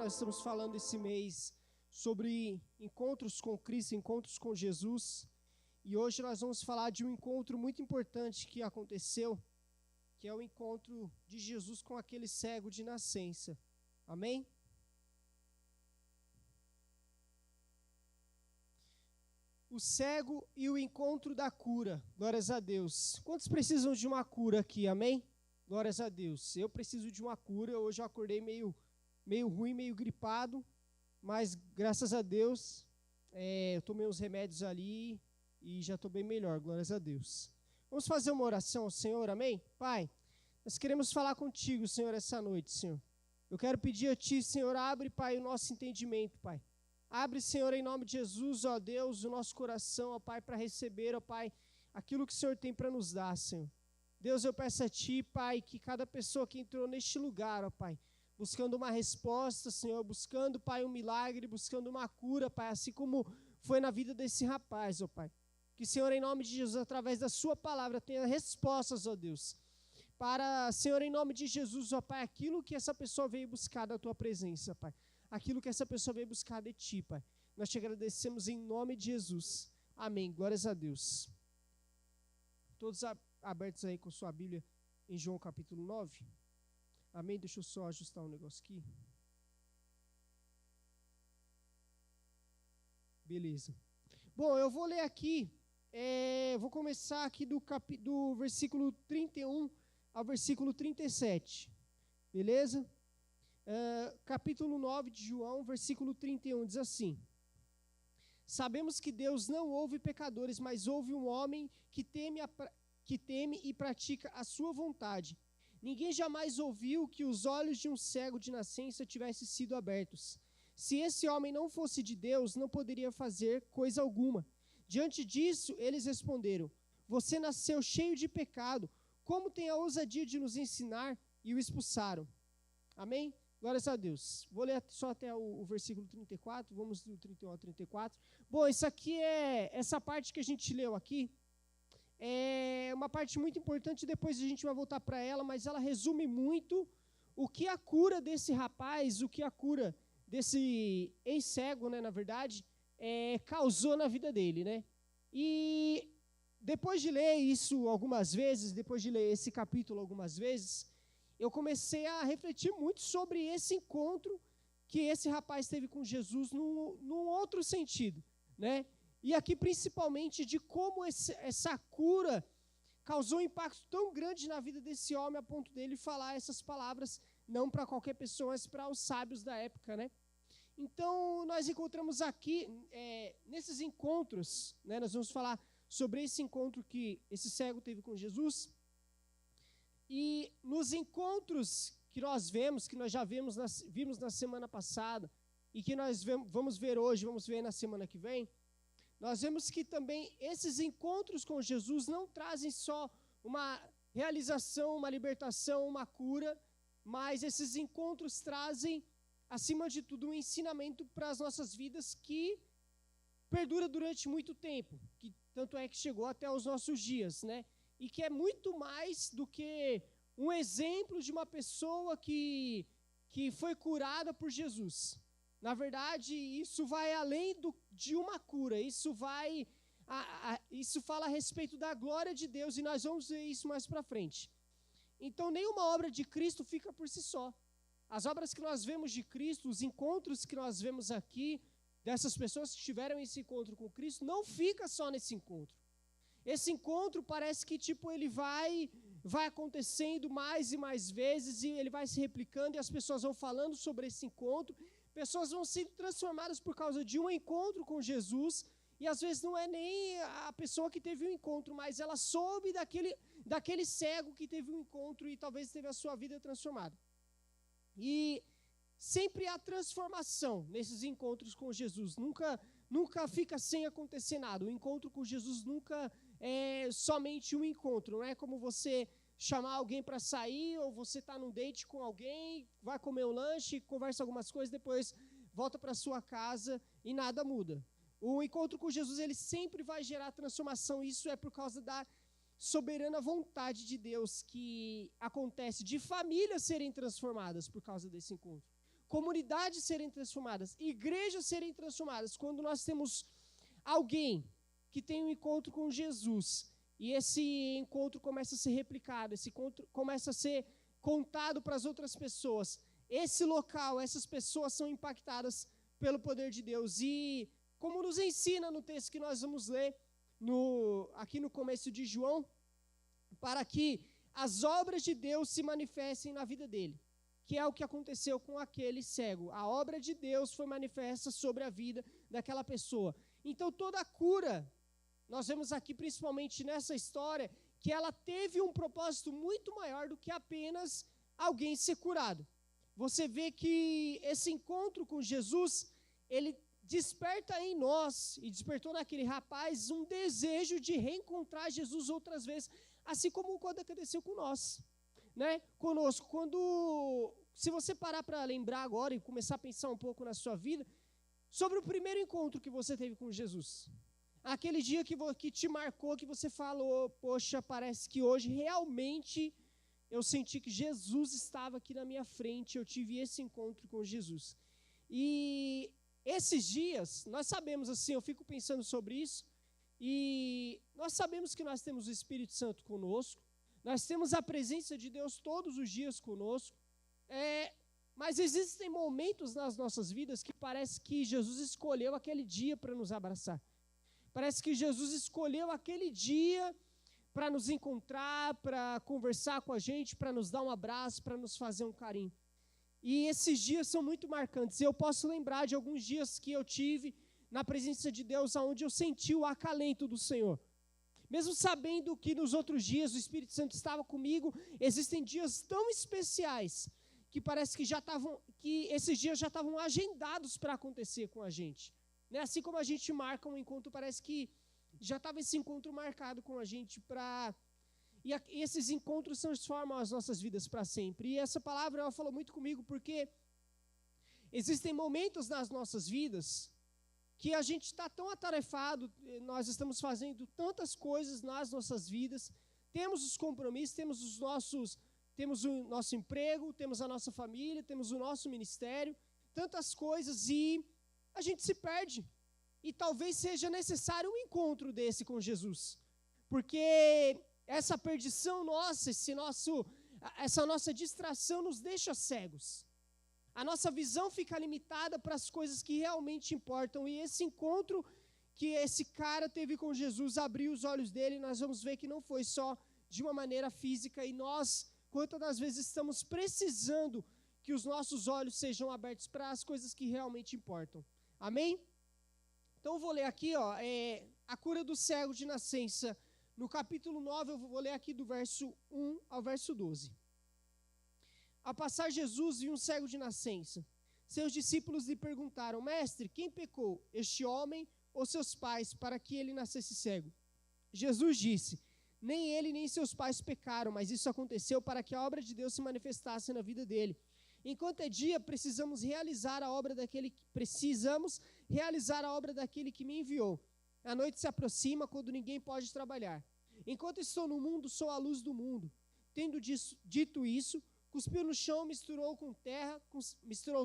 nós estamos falando esse mês sobre encontros com Cristo, encontros com Jesus. E hoje nós vamos falar de um encontro muito importante que aconteceu, que é o encontro de Jesus com aquele cego de nascença. Amém? O cego e o encontro da cura. Glórias a Deus. Quantos precisam de uma cura aqui? Amém? Glórias a Deus. Eu preciso de uma cura. Hoje eu acordei meio ruim, meio gripado. Mas graças a Deus, eu tomei uns remédios ali e já estou bem melhor. Glórias a Deus. Vamos fazer uma oração ao Senhor. Amém? Pai, nós queremos falar contigo, Senhor, essa noite, Senhor. Eu quero pedir a Ti, Senhor, abre, Pai, o nosso entendimento, Pai. Abre, Senhor, em nome de Jesus, ó Deus, o nosso coração, ó Pai, para receber, ó Pai, aquilo que o Senhor tem para nos dar, Senhor. Deus, eu peço a Ti, Pai, que cada pessoa que entrou neste lugar, ó Pai, buscando uma resposta, Senhor, buscando, Pai, um milagre, buscando uma cura, Pai, assim como foi na vida desse rapaz, ó Pai. Que, Senhor, em nome de Jesus, através da Sua palavra, tenha respostas, ó Deus, para, Senhor, em nome de Jesus, ó Pai, aquilo que essa pessoa veio buscar da Tua presença, Pai. Aquilo que essa pessoa veio buscar de Ti, Pai. Nós Te agradecemos em nome de Jesus. Amém. Glórias a Deus. Todos abertos aí com sua Bíblia em João capítulo 9. Amém. Deixa eu só ajustar um negócio aqui. Beleza. Bom, eu vou ler aqui. Vou começar aqui do versículo 31 ao versículo 37. Beleza? Capítulo 9 de João, versículo 31, diz assim: Sabemos que Deus não ouve pecadores, mas ouve um homem que teme e pratica a sua vontade. Ninguém jamais ouviu que os olhos de um cego de nascença tivessem sido abertos. Se esse homem não fosse de Deus, não poderia fazer coisa alguma. Diante disso, eles responderam: Você nasceu cheio de pecado, como tem a ousadia de nos ensinar? E o expulsaram. Amém? Glórias a Deus. Vou ler só até o versículo 34, vamos do 31 ao 34. Bom, essa parte que a gente leu aqui é uma parte muito importante, depois a gente vai voltar para ela, mas ela resume muito o que a cura desse rapaz, o que a cura desse ex-cego, né, na verdade, causou na vida dele, né? E depois de ler isso algumas vezes, depois de ler esse capítulo algumas vezes, eu comecei a refletir muito sobre esse encontro que esse rapaz teve com Jesus num outro sentido, né? E aqui principalmente de como essa cura causou um impacto tão grande na vida desse homem a ponto dele falar essas palavras não para qualquer pessoa, mas para os sábios da época, né? Então nós encontramos aqui, nesses encontros, né, nós vamos falar sobre esse encontro que esse cego teve com Jesus. E nos encontros que nós vemos, que nós já vimos na semana passada, e que nós vamos ver hoje, vamos ver na semana que vem, nós vemos que também esses encontros com Jesus não trazem só uma realização, uma libertação, uma cura, mas esses encontros trazem, acima de tudo, um ensinamento para as nossas vidas que perdura durante muito tempo, que tanto é que chegou até os nossos dias, né? E que é muito mais do que um exemplo de uma pessoa que foi curada por Jesus. Na verdade, isso vai além de uma cura, isso fala a respeito da glória de Deus, e nós vamos ver isso mais para frente. Então, nenhuma obra de Cristo fica por si só. As obras que nós vemos de Cristo, os encontros que nós vemos aqui, dessas pessoas que tiveram esse encontro com Cristo, não fica só nesse encontro. Esse encontro parece que ele vai acontecendo mais e mais vezes, e ele vai se replicando, e as pessoas vão falando sobre esse encontro, pessoas vão sendo transformadas por causa de um encontro com Jesus, e às vezes não é nem a pessoa que teve um encontro, mas ela soube daquele cego que teve um encontro e talvez teve a sua vida transformada. E sempre há transformação nesses encontros com Jesus, nunca fica sem acontecer nada. O encontro com Jesus nunca é somente um encontro, não é como você chamar alguém para sair, ou você está num date com alguém, vai comer um lanche, conversa algumas coisas, depois volta para sua casa e nada muda. O encontro com Jesus, ele sempre vai gerar transformação, isso é por causa da soberana vontade de Deus que acontece de famílias serem transformadas por causa desse encontro. comunidades serem transformadas, igrejas serem transformadas, quando nós temos alguém que tem um encontro com Jesus, e esse encontro começa a ser replicado, esse encontro começa a ser contado para as outras pessoas, esse local, essas pessoas são impactadas pelo poder de Deus. E como nos ensina no texto que nós vamos ler, aqui no começo de João, para que as obras de Deus se manifestem na vida dele, que é o que aconteceu com aquele cego. A obra de Deus foi manifesta sobre a vida daquela pessoa. Então toda a cura, nós vemos aqui principalmente nessa história, que ela teve um propósito muito maior do que apenas alguém ser curado. Você vê que esse encontro com Jesus, ele desperta em nós, e despertou naquele rapaz, um desejo de reencontrar Jesus outras vezes, assim como quando aconteceu com nós, né? Conosco. Se você parar para lembrar agora e começar a pensar um pouco na sua vida, sobre o primeiro encontro que você teve com Jesus, aquele dia que te marcou, que você falou, poxa, parece que hoje realmente eu senti que Jesus estava aqui na minha frente, eu tive esse encontro com Jesus. E esses dias, nós sabemos assim, eu fico pensando sobre isso, e nós sabemos que nós temos o Espírito Santo conosco, nós temos a presença de Deus todos os dias conosco, mas existem momentos nas nossas vidas que parece que Jesus escolheu aquele dia para nos abraçar. Parece que Jesus escolheu aquele dia para nos encontrar, para conversar com a gente, para nos dar um abraço, para nos fazer um carinho. E esses dias são muito marcantes. Eu posso lembrar de alguns dias que eu tive na presença de Deus, onde eu senti o acalento do Senhor. Mesmo sabendo que nos outros dias o Espírito Santo estava comigo, existem dias tão especiais que parece que esses dias já estavam agendados para acontecer com a gente. Né? Assim como a gente marca um encontro, parece que já estava esse encontro marcado com a gente e esses encontros transformam as nossas vidas para sempre. E essa palavra ela falou muito comigo porque existem momentos nas nossas vidas que a gente está tão atarefado, nós estamos fazendo tantas coisas nas nossas vidas, temos os compromissos, temos o nosso emprego, temos a nossa família, temos o nosso ministério, tantas coisas, e a gente se perde. E talvez seja necessário um encontro desse com Jesus, porque essa perdição nossa, essa nossa distração nos deixa cegos. A nossa visão fica limitada para as coisas que realmente importam, e esse encontro que esse cara teve com Jesus abriu os olhos dele, e nós vamos ver que não foi só de uma maneira física, e nós, quantas das vezes estamos precisando que os nossos olhos sejam abertos para as coisas que realmente importam. Amém? Então eu vou ler aqui, a cura do cego de nascença. No capítulo 9, eu vou ler aqui do verso 1 ao verso 12. Ao passar Jesus viu um cego de nascença. Seus discípulos lhe perguntaram: Mestre, quem pecou, este homem ou seus pais, para que ele nascesse cego? Jesus disse: Nem ele nem seus pais pecaram, mas isso aconteceu para que a obra de Deus se manifestasse na vida dele. Enquanto é dia, precisamos realizar a obra daquele que me enviou. A noite se aproxima, quando ninguém pode trabalhar. Enquanto estou no mundo, sou a luz do mundo. Tendo dito isso, cuspiu no chão, misturou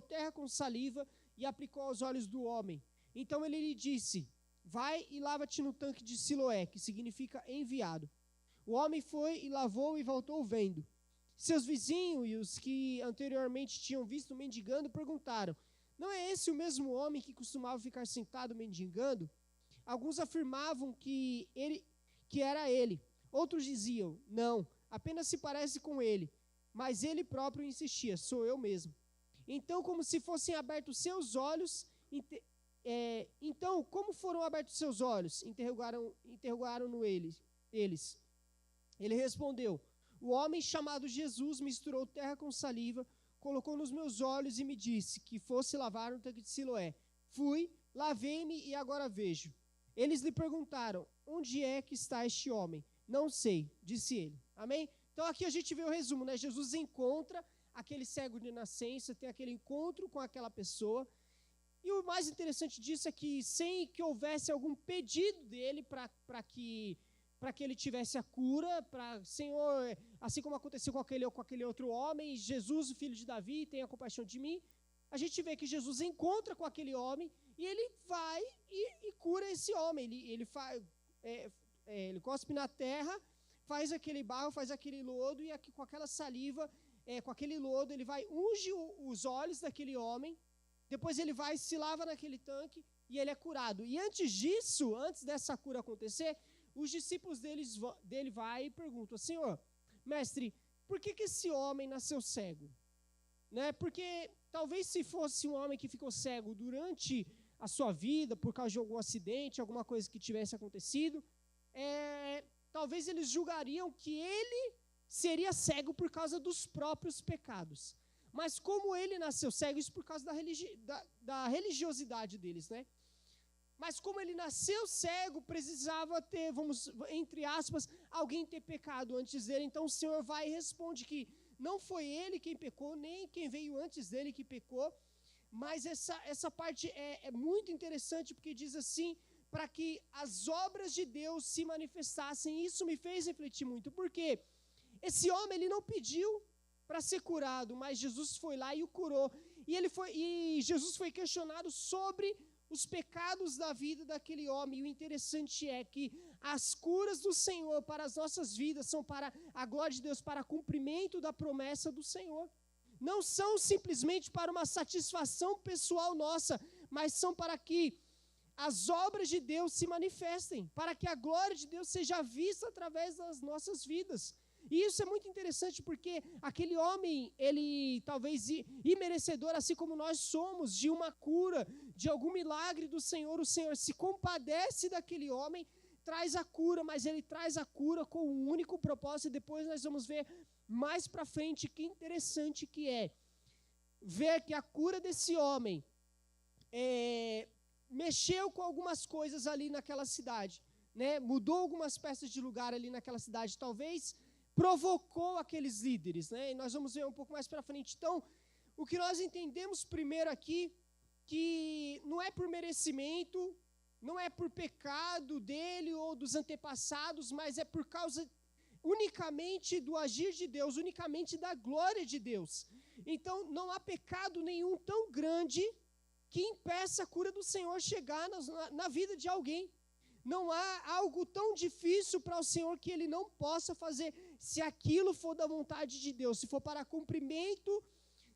terra com saliva e aplicou aos olhos do homem. Então ele lhe disse: Vai e lava-te no tanque de Siloé, que significa enviado. O homem foi e lavou e voltou vendo. Seus vizinhos e os que anteriormente tinham visto mendigando perguntaram: Não é esse o mesmo homem que costumava ficar sentado mendigando? Alguns afirmavam que era ele. Outros diziam: Não, apenas se parece com ele. Mas ele próprio insistia: Sou eu mesmo. Então, como se fossem abertos seus olhos, como foram abertos seus olhos? Interrogaram-no eles. Ele respondeu: O homem chamado Jesus misturou terra com saliva, colocou nos meus olhos e me disse que fosse lavar no tanque de Siloé. Fui, lavei-me e agora vejo. Eles lhe perguntaram: Onde é que está este homem? Não sei, disse ele. Amém? Então aqui a gente vê o resumo, né? Jesus encontra aquele cego de nascença, tem aquele encontro com aquela pessoa. E o mais interessante disso é que, sem que houvesse algum pedido dele para que ele tivesse a cura, Senhor, assim como aconteceu com aquele outro homem, Jesus, o filho de Davi, tenha compaixão de mim. a gente vê que Jesus encontra com aquele homem e ele vai e cura esse homem. Ele cospe na terra, faz aquele barro, faz aquele lodo, e aqui, com aquela saliva, com aquele lodo, ele vai, unge os olhos daquele homem, depois ele vai, se lava naquele tanque, e ele é curado. E antes disso, antes dessa cura acontecer, os discípulos dele vai e perguntam: Senhor, mestre, por que esse homem nasceu cego? Né? Porque talvez se fosse um homem que ficou cego durante a sua vida, por causa de algum acidente, alguma coisa que tivesse acontecido, talvez eles julgariam que ele seria cego por causa dos próprios pecados. Mas como ele nasceu cego, isso por causa da religiosidade deles, né? Mas como ele nasceu cego, precisava ter, entre aspas, alguém ter pecado antes dele. Então o Senhor vai e responde que não foi ele quem pecou, nem quem veio antes dele que pecou. Mas essa parte é muito interessante, porque diz assim: para que as obras de Deus se manifestassem. Isso me fez refletir muito, porque esse homem, ele não pediu para ser curado, mas Jesus foi lá e o curou. E Jesus foi questionado sobre os pecados da vida daquele homem. E o interessante é que as curas do Senhor para as nossas vidas são para a glória de Deus, para cumprimento da promessa do Senhor. Não são simplesmente para uma satisfação pessoal nossa, mas são para que as obras de Deus se manifestem, para que a glória de Deus seja vista através das nossas vidas. E isso é muito interessante, porque aquele homem, ele talvez imerecedor, assim como nós somos, de uma cura, de algum milagre do Senhor, o Senhor se compadece daquele homem, traz a cura, mas ele traz a cura com um único propósito. E depois nós vamos ver mais para frente que interessante que é ver que a cura desse homem mexeu com algumas coisas ali naquela cidade, né? Mudou algumas peças de lugar ali naquela cidade, talvez provocou aqueles líderes, né? E nós vamos ver um pouco mais para frente. Então, o que nós entendemos primeiro aqui, que não é por merecimento, não é por pecado dele ou dos antepassados, mas é por causa unicamente do agir de Deus, unicamente da glória de Deus. Então, não há pecado nenhum tão grande que impeça a cura do Senhor chegar na vida de alguém. Não há algo tão difícil para o Senhor que Ele não possa fazer, se aquilo for da vontade de Deus, se for para cumprimento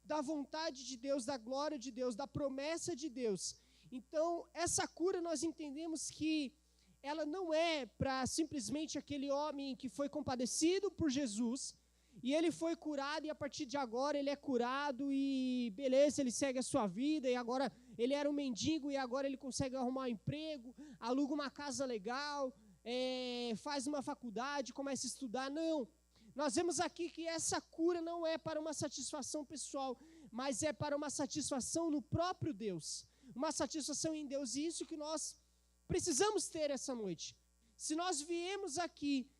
da vontade de Deus, da glória de Deus, da promessa de Deus. Então, essa cura nós entendemos que ela não é para simplesmente aquele homem que foi compadecido por Jesus, e ele foi curado, e a partir de agora ele é curado, e beleza, ele segue a sua vida, e agora ele era um mendigo, e agora ele consegue arrumar um emprego, aluga uma casa legal, faz uma faculdade, começa a estudar. Não, nós vemos aqui que essa cura não é para uma satisfação pessoal, mas é para uma satisfação no próprio Deus, uma satisfação em Deus, e isso que nós precisamos ter essa noite. Se nós viemos aqui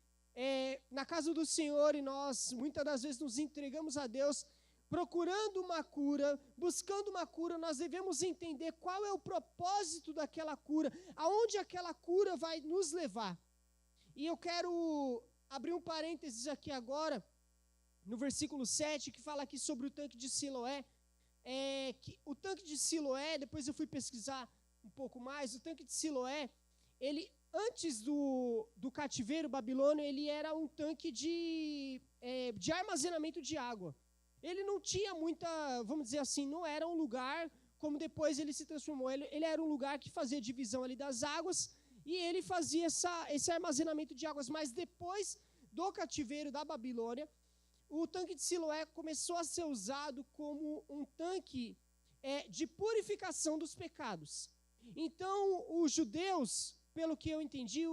na casa do Senhor e nós muitas das vezes nos entregamos a Deus procurando uma cura, buscando uma cura, nós devemos entender qual é o propósito daquela cura, aonde aquela cura vai nos levar. E eu quero abrir um parênteses aqui agora, no versículo 7, que fala aqui sobre o tanque de Siloé. Que o tanque de Siloé, depois eu fui pesquisar um pouco mais, o tanque de Siloé, ele, antes do cativeiro babilônio, ele era um tanque de armazenamento de água. Ele não tinha muita, vamos dizer assim, não era um lugar como depois ele se transformou. Ele era um lugar que fazia divisão ali das águas, e ele fazia esse armazenamento de águas. Mas depois do cativeiro da Babilônia, o tanque de Siloé começou a ser usado como um tanque de purificação dos pecados. Então, os judeus, pelo que eu entendi,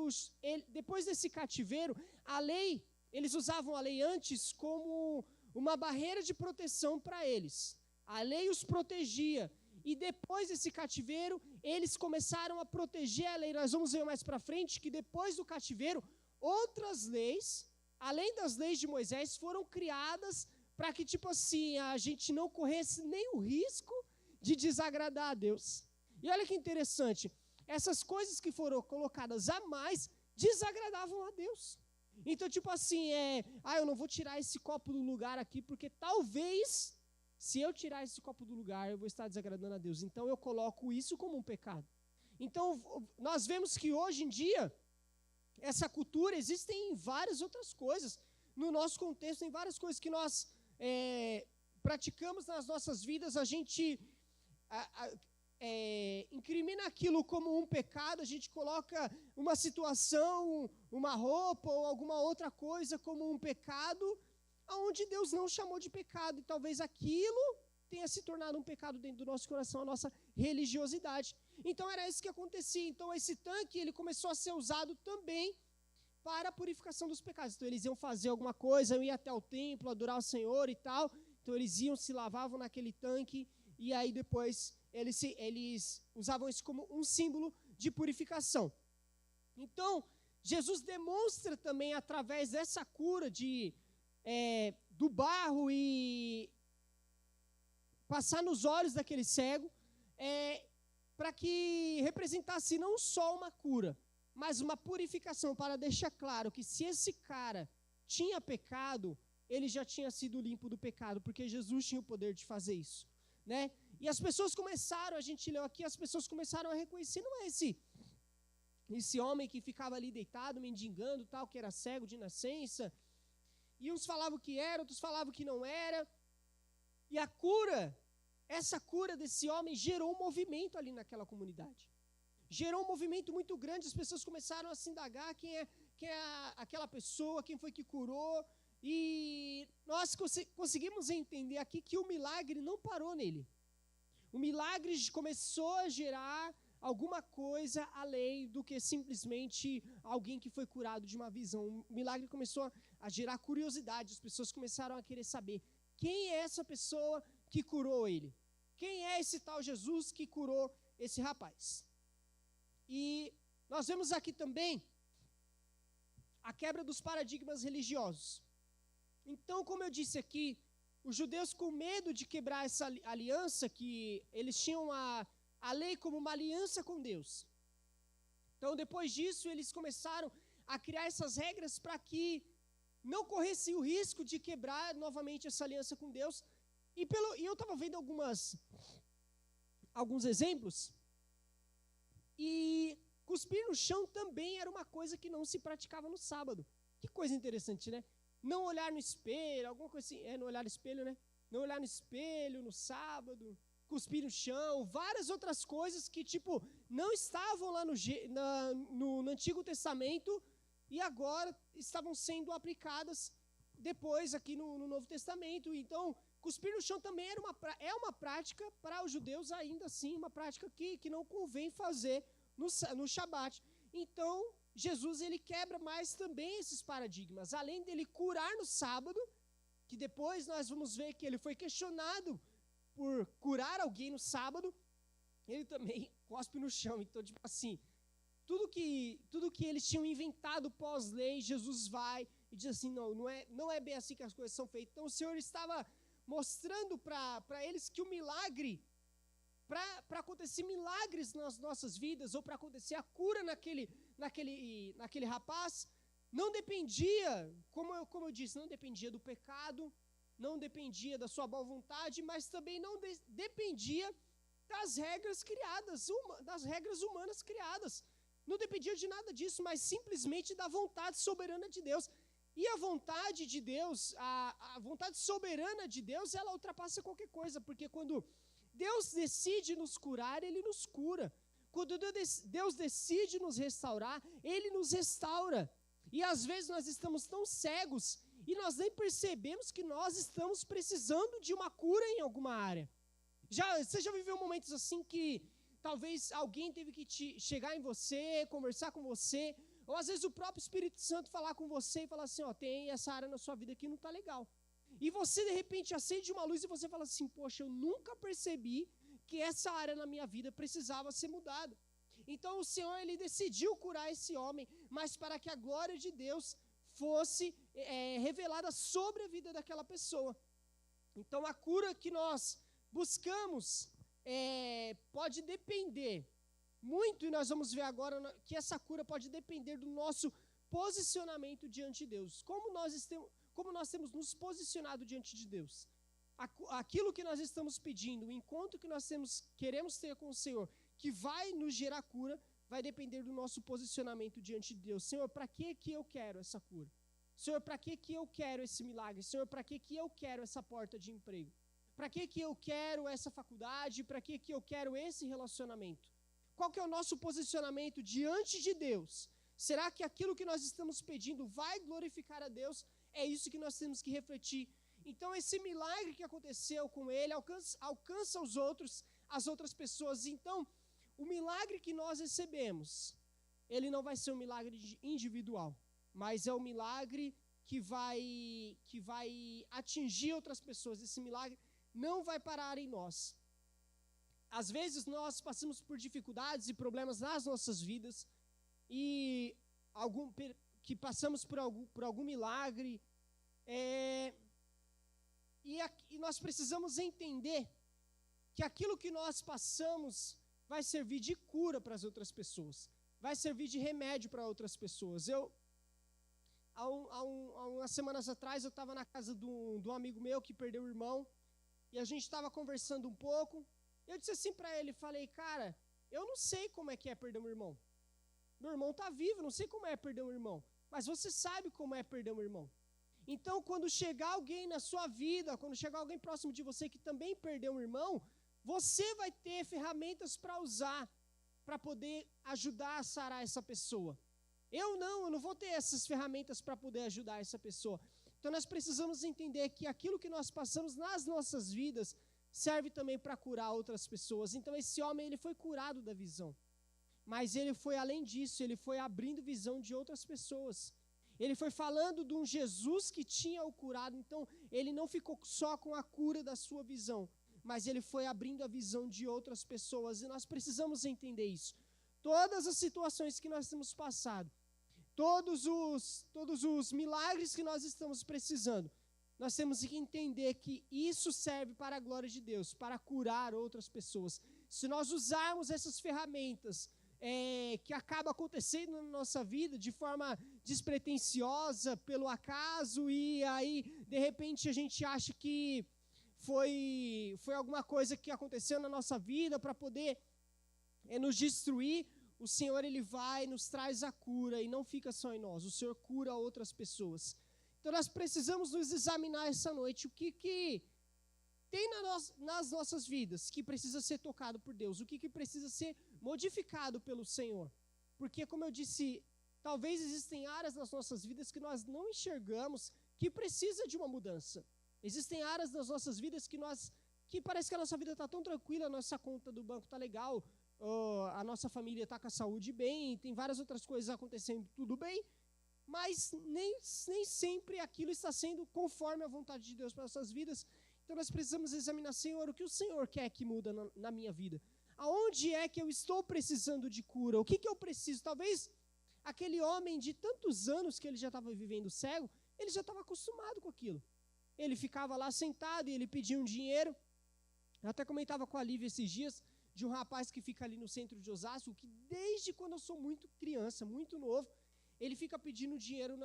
depois desse cativeiro, a lei, eles usavam a lei antes como uma barreira de proteção para eles. A lei os protegia. E depois desse cativeiro, eles começaram a proteger a lei. Nós vamos ver mais para frente que depois do cativeiro, outras leis, além das leis de Moisés, foram criadas para que, tipo assim, a gente não corresse nem o risco de desagradar a Deus. E olha que interessante, essas coisas que foram colocadas a mais desagradavam a Deus. Então, tipo assim, eu não vou tirar esse copo do lugar aqui, porque talvez, Se eu tirar esse copo do lugar, eu vou estar desagradando a Deus. Então eu coloco isso como um pecado. Então nós vemos que hoje em dia, essa cultura existe em várias outras coisas. No nosso contexto, em várias coisas que nós praticamos nas nossas vidas, a gente incrimina aquilo como um pecado, a gente coloca uma situação, uma roupa ou alguma outra coisa como um pecado, onde Deus não chamou de pecado, e talvez aquilo tenha se tornado um pecado dentro do nosso coração, a nossa religiosidade. Então era isso que acontecia. Então esse tanque, ele começou a ser usado também para a purificação dos pecados. Então eles iam fazer alguma coisa, iam até o templo, adorar o Senhor e tal, então eles iam, se lavavam naquele tanque, e aí depois eles usavam isso como um símbolo de purificação. Então Jesus demonstra também através dessa cura do barro e passar nos olhos daquele cego, para que representasse não só uma cura, mas uma purificação, para deixar claro que se esse cara tinha pecado, ele já tinha sido limpo do pecado, porque Jesus tinha o poder de fazer isso, né? E as pessoas começaram, a gente leu aqui, as pessoas começaram a reconhecer, não é esse homem que ficava ali deitado, mendigando, tal, que era cego de nascença, e uns falavam que era, outros falavam que não era, e essa cura desse homem gerou um movimento ali naquela comunidade, gerou um movimento muito grande. As pessoas começaram a se indagar quem é aquela pessoa, quem foi que curou, e nós conseguimos entender aqui que o milagre não parou nele. O milagre começou a gerar alguma coisa além do que simplesmente alguém que foi curado de uma visão. O milagre começou a gerar curiosidade, as pessoas começaram a querer saber quem é essa pessoa que curou ele, quem é esse tal Jesus que curou esse rapaz. E nós vemos aqui também a quebra dos paradigmas religiosos. Então, como eu disse aqui, os judeus, com medo de quebrar essa aliança, que eles tinham a lei como uma aliança com Deus. Então, depois disso, eles começaram a criar essas regras para que não corresse o risco de quebrar novamente essa aliança com Deus. E eu estava vendo alguns exemplos, e cuspir no chão também era uma coisa que não se praticava no sábado. Que coisa interessante, né? Não olhar no espelho, alguma coisa assim, não olhar no espelho, né? Não olhar no espelho no sábado, cuspir no chão, várias outras coisas que, não estavam lá no Antigo Testamento e agora estavam sendo aplicadas depois aqui no Novo Testamento. Então, cuspir no chão também é uma prática para os judeus, ainda assim, uma prática que não convém fazer no Shabat. Então, Jesus, ele quebra mais também esses paradigmas. Além dele curar no sábado, que depois nós vamos ver que ele foi questionado por curar alguém no sábado, ele também cospe no chão. Então, assim, tudo que eles tinham inventado pós-lei, Jesus vai e diz assim, não é bem assim que as coisas são feitas. Então, o Senhor estava mostrando para eles que o milagre, para acontecer milagres nas nossas vidas, ou para acontecer a cura naquele rapaz, não dependia, como eu disse, não dependia do pecado, não dependia da sua boa vontade, mas também não dependia das regras criadas, das regras humanas criadas. Não dependia de nada disso, mas simplesmente da vontade soberana de Deus. E a vontade de Deus, a vontade soberana de Deus, ela ultrapassa qualquer coisa, porque quando Deus decide nos curar, Ele nos cura. Quando Deus decide nos restaurar, Ele nos restaura. E às vezes nós estamos tão cegos e nós nem percebemos que nós estamos precisando de uma cura em alguma área. Você já viveu momentos assim que talvez alguém teve que chegar em você, conversar com você, ou às vezes o próprio Espírito Santo falar com você e falar assim, tem essa área na sua vida que não está legal. E você de repente acende uma luz e você fala assim, poxa, eu nunca percebi que essa área na minha vida precisava ser mudada. Então o Senhor, Ele decidiu curar esse homem, mas para que a glória de Deus fosse revelada sobre a vida daquela pessoa. Então a cura que nós buscamos pode depender muito, e nós vamos ver agora que essa cura pode depender do nosso posicionamento diante de Deus. Como nós temos nos posicionado diante de Deus? aquilo que nós estamos pedindo, o encontro que nós queremos ter com o Senhor, que vai nos gerar cura, vai depender do nosso posicionamento diante de Deus. Senhor, para que eu quero essa cura? Senhor, para que eu quero esse milagre? Senhor, para que eu quero essa porta de emprego? Para que eu quero essa faculdade? Para que eu quero esse relacionamento? Qual que é o nosso posicionamento diante de Deus? Será que aquilo que nós estamos pedindo vai glorificar a Deus? É isso que nós temos que refletir. Então, esse milagre que aconteceu com ele alcança os outros, as outras pessoas. Então, o milagre que nós recebemos, ele não vai ser um milagre individual, mas é um milagre que vai atingir outras pessoas. Esse milagre não vai parar em nós. Às vezes nós passamos por dificuldades e problemas nas nossas vidas, e que passamos por algum milagre, e nós precisamos entender que aquilo que nós passamos vai servir de cura para as outras pessoas, vai servir de remédio para outras pessoas. Há umas semanas atrás, eu estava na casa de um amigo meu que perdeu o irmão, e a gente estava conversando um pouco. Eu disse assim para ele, falei, cara, eu não sei como é que é perder um irmão. Meu irmão está vivo, não sei como é perder um irmão, mas você sabe como é perder um irmão. Então, quando chegar alguém na sua vida, quando chegar alguém próximo de você que também perdeu um irmão, você vai ter ferramentas para usar, para poder ajudar a sarar essa pessoa. Eu não vou ter essas ferramentas para poder ajudar essa pessoa. Então, nós precisamos entender que aquilo que nós passamos nas nossas vidas serve também para curar outras pessoas. Então, esse homem, ele foi curado da visão. Mas ele foi além disso, ele foi abrindo visão de outras pessoas. Ele foi falando de um Jesus que tinha o curado. Então, ele não ficou só com a cura da sua visão, mas ele foi abrindo a visão de outras pessoas. E nós precisamos entender isso. Todas as situações que nós temos passado, todos os milagres que nós estamos precisando, nós temos que entender que isso serve para a glória de Deus, para curar outras pessoas. Se nós usarmos essas ferramentas que acabam acontecendo na nossa vida de forma despretensiosa, pelo acaso, e aí, de repente, a gente acha que foi alguma coisa que aconteceu na nossa vida para poder nos destruir, o Senhor, ele vai, nos traz a cura, e não fica só em nós, o Senhor cura outras pessoas. Então, nós precisamos nos examinar essa noite, o que tem nas nossas vidas que precisa ser tocado por Deus, o que precisa ser modificado pelo Senhor. Porque, como eu disse, talvez existem áreas nas nossas vidas que nós não enxergamos, que precisa de uma mudança. Existem áreas das nossas vidas que parece que a nossa vida está tão tranquila, a nossa conta do banco está legal, a nossa família está com a saúde bem, tem várias outras coisas acontecendo, tudo bem, mas nem sempre aquilo está sendo conforme a vontade de Deus para as nossas vidas. Então nós precisamos examinar, Senhor, o que o Senhor quer que muda na minha vida? Aonde é que eu estou precisando de cura? O que eu preciso? Talvez aquele homem de tantos anos que ele já estava vivendo cego, ele já estava acostumado com aquilo. Ele ficava lá sentado e ele pedia um dinheiro. Eu até comentava com a Lívia esses dias de um rapaz que fica ali no centro de Osasco, que desde quando eu sou muito criança, muito novo, ele fica pedindo dinheiro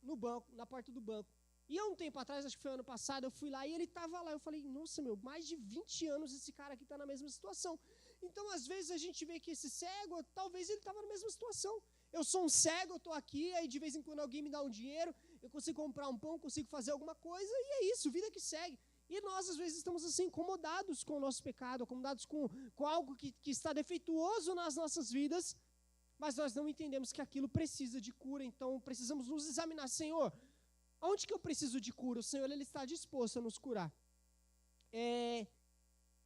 no banco, na porta do banco. E há um tempo atrás, acho que foi ano passado, eu fui lá e ele estava lá. Eu falei, nossa, mais de 20 anos esse cara aqui está na mesma situação. Então, às vezes, a gente vê que esse cego, talvez ele estava na mesma situação. Eu sou um cego, eu estou aqui, aí de vez em quando alguém me dá um dinheiro, eu consigo comprar um pão, consigo fazer alguma coisa, e é isso, vida que segue. E nós, às vezes, estamos assim, incomodados com o nosso pecado, incomodados com algo que está defeituoso nas nossas vidas, mas nós não entendemos que aquilo precisa de cura. Então, precisamos nos examinar. Senhor, onde que eu preciso de cura? O Senhor, ele está disposto a nos curar.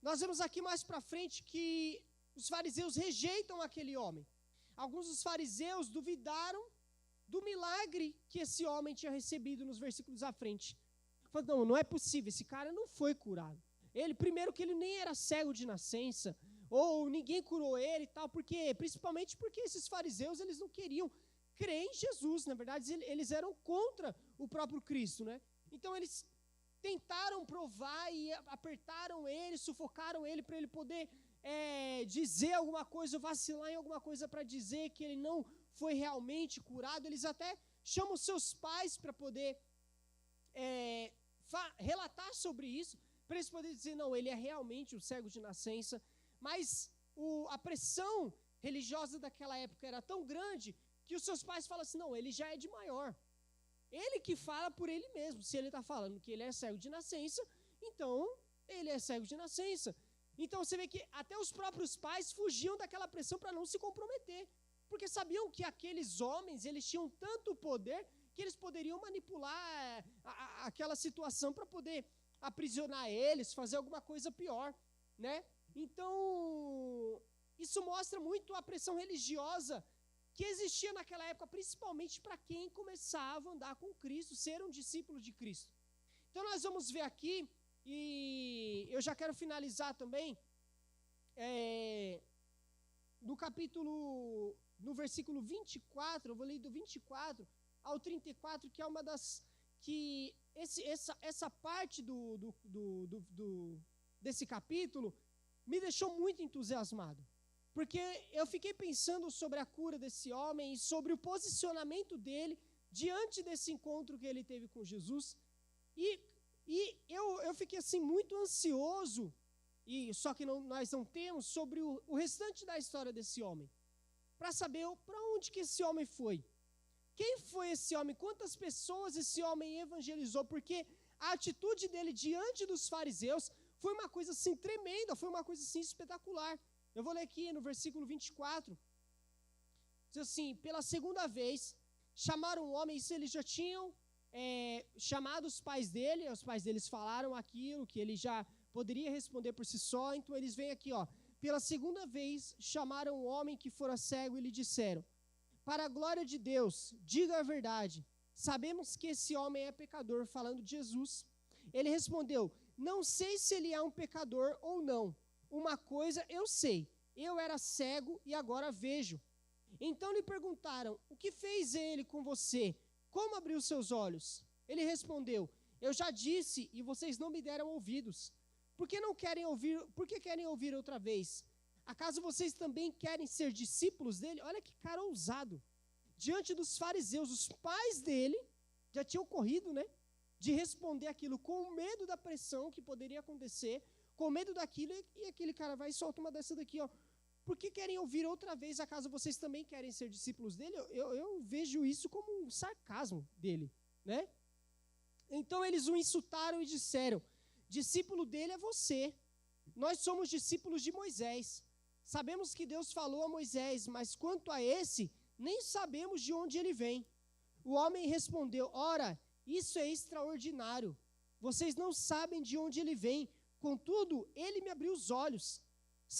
Nós vemos aqui mais para frente que os fariseus rejeitam aquele homem. Alguns dos fariseus duvidaram do milagre que esse homem tinha recebido nos versículos à frente. Falaram, não é possível, esse cara não foi curado. Primeiro que ele nem era cego de nascença, ou ninguém curou ele e tal, principalmente porque esses fariseus, eles não queriam crer em Jesus. Na verdade, eles eram contra o próprio Cristo, né? Então, eles tentaram provar e apertaram ele, sufocaram ele para ele poder dizer alguma coisa, vacilar em alguma coisa para dizer que ele não foi realmente curado. Eles até chamam seus pais para poder relatar sobre isso. para eles poderem dizer, não, ele é realmente o cego de nascença, mas a pressão religiosa daquela época era tão grande que os seus pais falam assim, não, ele já é de maior. Ele que fala por ele mesmo. Se ele está falando que ele é cego de nascença, então ele é cego de nascença. Então você vê que até os próprios pais fugiam daquela pressão para não se comprometer, porque sabiam que aqueles homens, eles tinham tanto poder que eles poderiam manipular aquela situação para poder aprisionar eles, fazer alguma coisa pior, né? Então, isso mostra muito a pressão religiosa que existia naquela época, principalmente para quem começava a andar com Cristo, ser um discípulo de Cristo. Então nós vamos ver aqui, e eu já quero finalizar também, no versículo 24, eu vou ler do 24 ao 34, que é uma das, que essa parte desse capítulo me deixou muito entusiasmado. Porque eu fiquei pensando sobre a cura desse homem e sobre o posicionamento dele diante desse encontro que ele teve com Jesus. E eu fiquei assim muito ansioso, só que nós não temos, sobre o restante da história desse homem. Para saber para onde que esse homem foi. Quem foi esse homem? Quantas pessoas esse homem evangelizou? Porque a atitude dele diante dos fariseus foi uma coisa assim tremenda, foi uma coisa assim espetacular. Eu vou ler aqui no versículo 24, diz assim, pela segunda vez, chamaram o homem, isso eles já tinham chamado os pais deles falaram aquilo, que ele já poderia responder por si só, então eles vêm aqui, pela segunda vez, chamaram o homem que fora cego e lhe disseram, para a glória de Deus, diga a verdade, sabemos que esse homem é pecador, falando de Jesus. Ele respondeu, não sei se ele é um pecador ou não. Uma coisa eu sei, eu era cego e agora vejo. Então lhe perguntaram, o que fez ele com você? Como abriu seus olhos? Ele respondeu, eu já disse e vocês não me deram ouvidos. Por que querem ouvir outra vez? Acaso vocês também querem ser discípulos dele? Olha que cara ousado. Diante dos fariseus, os pais dele já tinham corrido, né? De responder aquilo com medo da pressão que poderia acontecer, com medo daquilo, e aquele cara vai e solta uma dessa daqui, Por que querem ouvir outra vez, acaso vocês também querem ser discípulos dele? Eu vejo isso como um sarcasmo dele, né? Então eles o insultaram e disseram, discípulo dele é você, nós somos discípulos de Moisés. Sabemos que Deus falou a Moisés, mas quanto a esse, nem sabemos de onde ele vem. O homem respondeu, ora, isso é extraordinário, vocês não sabem de onde ele vem, contudo, ele me abriu os olhos.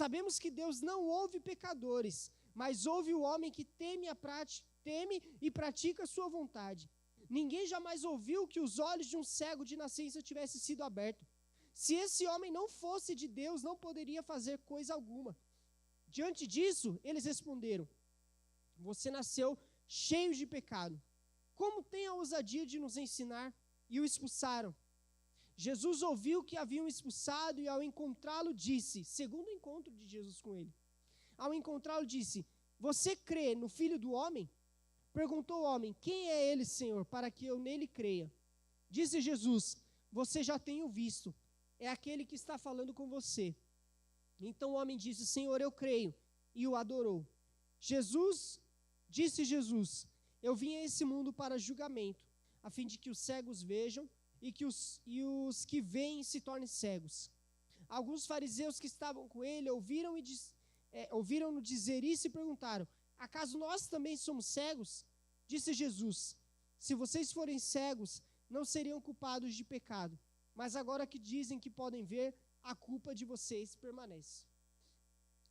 Sabemos que Deus não ouve pecadores, mas ouve o homem que teme e pratica a sua vontade. Ninguém jamais ouviu que os olhos de um cego de nascença tivessem sido abertos. Se esse homem não fosse de Deus, não poderia fazer coisa alguma. Diante disso, eles responderam, você nasceu cheio de pecado. Como tem a ousadia de nos ensinar? E o expulsaram. Jesus ouviu que haviam expulsado e ao encontrá-lo disse, segundo encontro de Jesus com ele, ao encontrá-lo disse, você crê no Filho do Homem? Perguntou o homem, quem é ele, Senhor, para que eu nele creia? Disse Jesus, você já tem o visto, é aquele que está falando com você. Então o homem disse, Senhor, eu creio, e o adorou. Disse Jesus, eu vim a esse mundo para julgamento, a fim de que os cegos vejam e os que veem se tornem cegos. Alguns fariseus que estavam com ele ouviram-no dizer isso e perguntaram, acaso nós também somos cegos? Disse Jesus, se vocês forem cegos, não seriam culpados de pecado, mas agora que dizem que podem ver, a culpa de vocês permanece.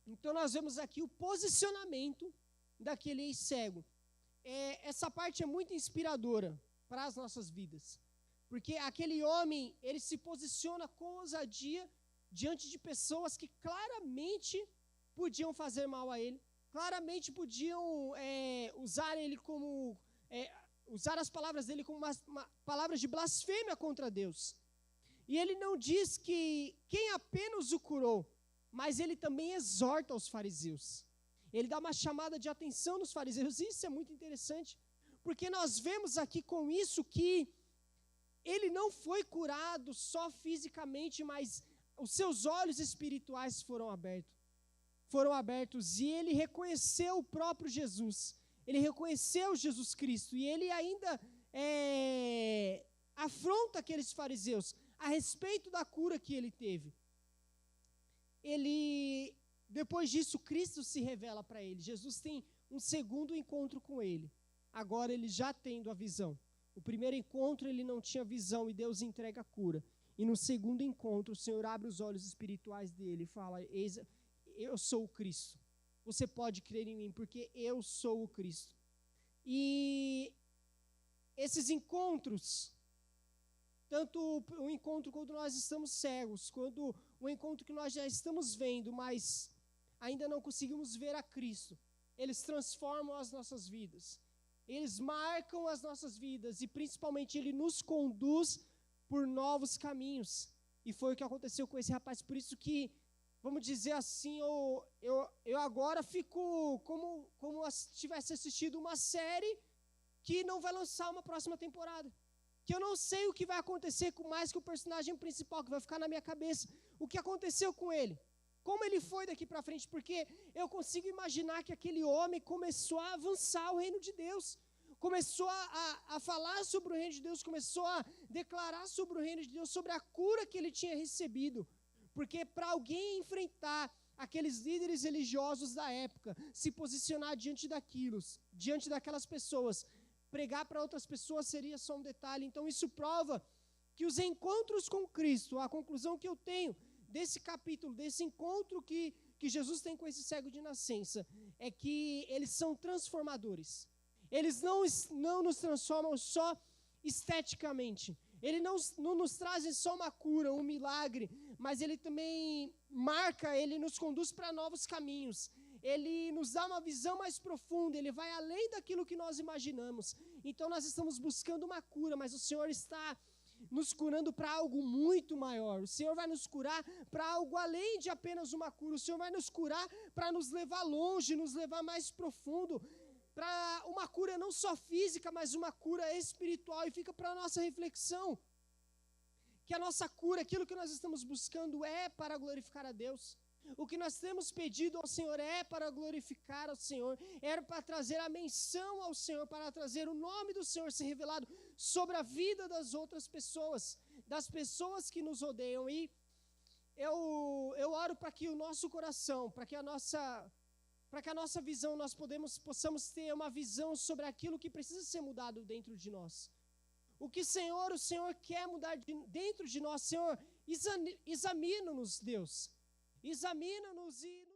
Então nós vemos aqui o posicionamento daquele cego. Essa parte é muito inspiradora para as nossas vidas, porque aquele homem, ele se posiciona com ousadia diante de pessoas que claramente podiam fazer mal a ele, claramente podiam usar as palavras dele como palavras de blasfêmia contra Deus. E ele não diz que quem apenas o curou, mas ele também exorta os fariseus. Ele dá uma chamada de atenção nos fariseus, e isso é muito interessante, porque nós vemos aqui com isso que ele não foi curado só fisicamente, mas os seus olhos espirituais foram abertos, e ele reconheceu o próprio Jesus, ele reconheceu Jesus Cristo, e ele ainda afronta aqueles fariseus a respeito da cura que ele teve. Depois disso, Cristo se revela para ele. Jesus tem um segundo encontro com ele, agora ele já tendo a visão. O primeiro encontro ele não tinha visão e Deus entrega a cura. E no segundo encontro, o Senhor abre os olhos espirituais dele e fala: eis, eu sou o Cristo. Você pode crer em mim, porque eu sou o Cristo. E esses encontros, tanto o encontro quando nós estamos cegos, quanto o encontro que nós já estamos vendo, mas ainda não conseguimos ver a Cristo, eles transformam as nossas vidas. Eles marcam as nossas vidas e principalmente ele nos conduz por novos caminhos. E foi o que aconteceu com esse rapaz. Por isso que, vamos dizer assim, eu agora fico como se tivesse assistido uma série que não vai lançar uma próxima temporada. Que eu não sei o que vai acontecer com mais que o personagem principal, que vai ficar na minha cabeça. O que aconteceu com ele? Como ele foi daqui para frente? Porque eu consigo imaginar que aquele homem começou a avançar o reino de Deus. Começou a falar sobre o reino de Deus, começou a declarar sobre o reino de Deus, sobre a cura que ele tinha recebido. Porque para alguém enfrentar aqueles líderes religiosos da época, se posicionar diante daquelas pessoas, pregar para outras pessoas seria só um detalhe. Então isso prova que os encontros com Cristo, a conclusão que eu tenho desse capítulo, desse encontro que Jesus tem com esse cego de nascença, é que eles são transformadores. Eles não nos transformam só esteticamente. Ele não nos traz só uma cura, um milagre, mas ele também ele nos conduz para novos caminhos. Ele nos dá uma visão mais profunda, ele vai além daquilo que nós imaginamos. Então nós estamos buscando uma cura, mas o Senhor está nos curando para algo muito maior. O Senhor vai nos curar para algo além de apenas uma cura. O Senhor vai nos curar para nos levar longe, nos levar mais profundo, para uma cura não só física, mas uma cura espiritual. E fica para a nossa reflexão que a nossa cura, aquilo que nós estamos buscando é para glorificar a Deus. O que nós temos pedido ao Senhor é para glorificar ao Senhor, é para trazer a menção ao Senhor, para trazer o nome do Senhor ser revelado sobre a vida das outras pessoas, das pessoas que nos rodeiam. E eu oro para que o nosso coração, para que a nossa visão, nós possamos ter uma visão sobre aquilo que precisa ser mudado dentro de nós. O que o Senhor quer mudar dentro de nós. Senhor, examina-nos, Deus. Examina-nos e